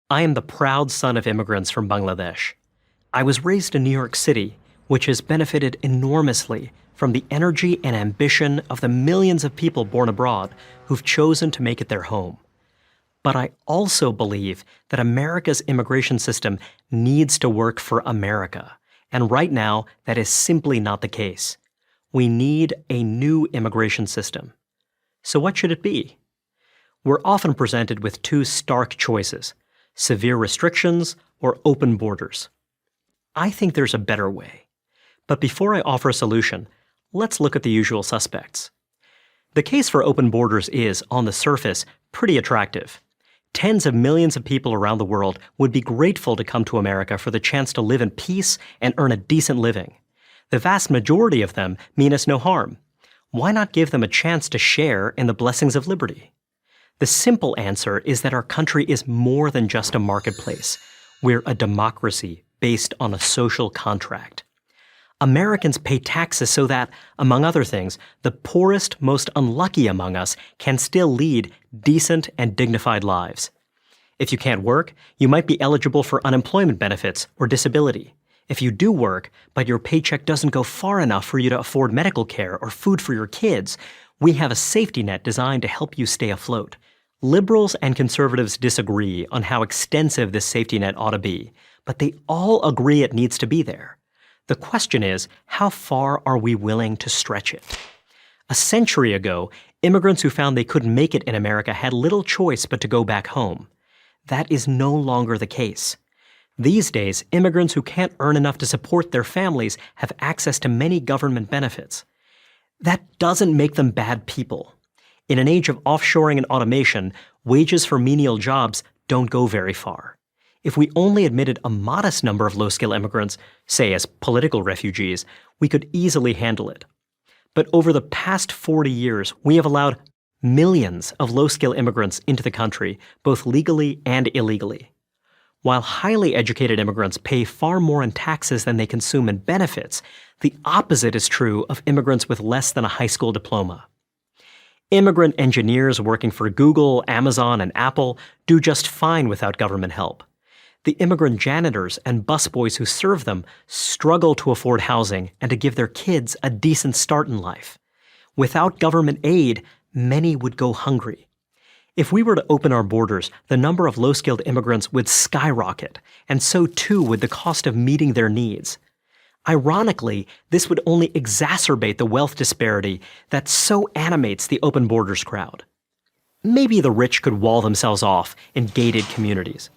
I am the proud son of immigrants from Bangladesh. I was raised in New York City, which has benefited enormously from the energy and ambition of the millions of people born abroad who've chosen to make it their home. But I also believe that America's immigration system needs to work for America, and right now, that is simply not the case. We need a new immigration system. So what should it be? We're often presented with two stark choices: severe restrictions or open borders. I think there's a better way. But before I offer a solution, let's look at the usual suspects. The case for open borders is, on the surface, pretty attractive. Tens of millions of people around the world would be grateful to come to America for the chance to live in peace and earn a decent living. The vast majority of them mean us no harm. Why not give them a chance to share in the blessings of liberty? The simple answer is that our country is more than just a marketplace. We're a democracy based on a social contract. Americans pay taxes so that, among other things, the poorest, most unlucky among us can still lead decent and dignified lives. If you can't work, you might be eligible for unemployment benefits or disability. If you do work, but your paycheck doesn't go far enough for you to afford medical care or food for your kids, we have a safety net designed to help you stay afloat. Liberals and conservatives disagree on how extensive this safety net ought to be, but they all agree it needs to be there. The question is, how far are we willing to stretch it? A century ago, immigrants who found they couldn't make it in America had little choice but to go back home. That is no longer the case. These days, immigrants who can't earn enough to support their families have access to many government benefits. That doesn't make them bad people. In an age of offshoring and automation, wages for menial jobs don't go very far. If we only admitted a modest number of low-skill immigrants, say as political refugees, we could easily handle it. But over the past 40 years, we have allowed millions of low-skill immigrants into the country, both legally and illegally. While highly educated immigrants pay far more in taxes than they consume in benefits, the opposite is true of immigrants with less than a high school diploma. Immigrant engineers working for Google, Amazon, and Apple do just fine without government help. The immigrant janitors and busboys who serve them struggle to afford housing and to give their kids a decent start in life. Without government aid, many would go hungry. If we were to open our borders, the number of low-skilled immigrants would skyrocket, and so too would the cost of meeting their needs. Ironically, this would only exacerbate the wealth disparity that so animates the open borders crowd. Maybe the rich could wall themselves off in gated communities.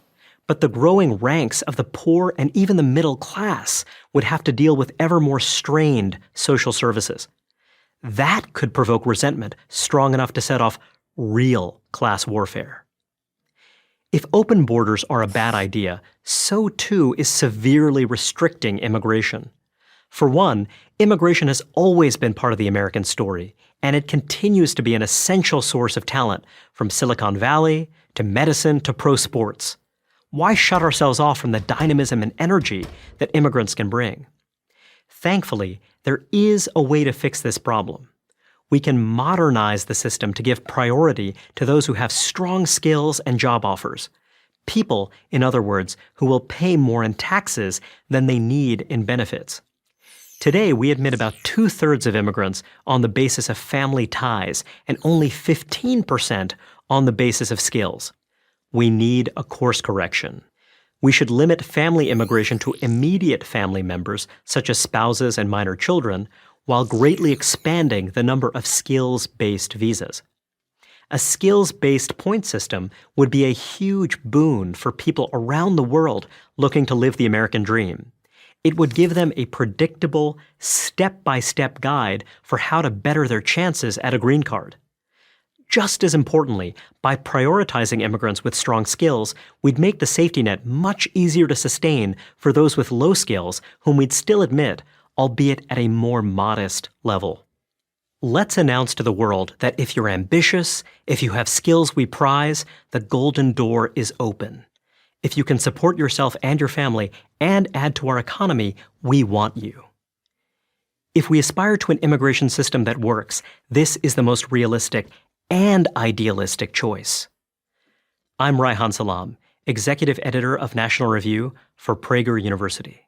But the growing ranks of the poor and even the middle class would have to deal with ever more strained social services. That could provoke resentment strong enough to set off real class warfare. If open borders are a bad idea, so too is severely restricting immigration. For one, immigration has always been part of the American story, and it continues to be an essential source of talent, from Silicon Valley to medicine to pro sports. Why shut ourselves off from the dynamism and energy that immigrants can bring? Thankfully, there is a way to fix this problem. We can modernize the system to give priority to those who have strong skills and job offers. People, in other words, who will pay more in taxes than they need in benefits. Today, we admit about 2/3 of immigrants on the basis of family ties and only 15% on the basis of skills. We need a course correction. We should limit family immigration to immediate family members, such as spouses and minor children, while greatly expanding the number of skills-based visas. A skills-based point system would be a huge boon for people around the world looking to live the American dream. It would give them a predictable, step-by-step guide for how to better their chances at a green card. Just as importantly, by prioritizing immigrants with strong skills, we'd make the safety net much easier to sustain for those with low skills whom we'd still admit, albeit at a more modest level. Let's announce to the world that if you're ambitious, if you have skills we prize, the golden door is open. If you can support yourself and your family and add to our economy, we want you. If we aspire to an immigration system that works, this is the most realistic and idealistic choice. I'm Raihan Salam, executive editor of National Review for Prager University.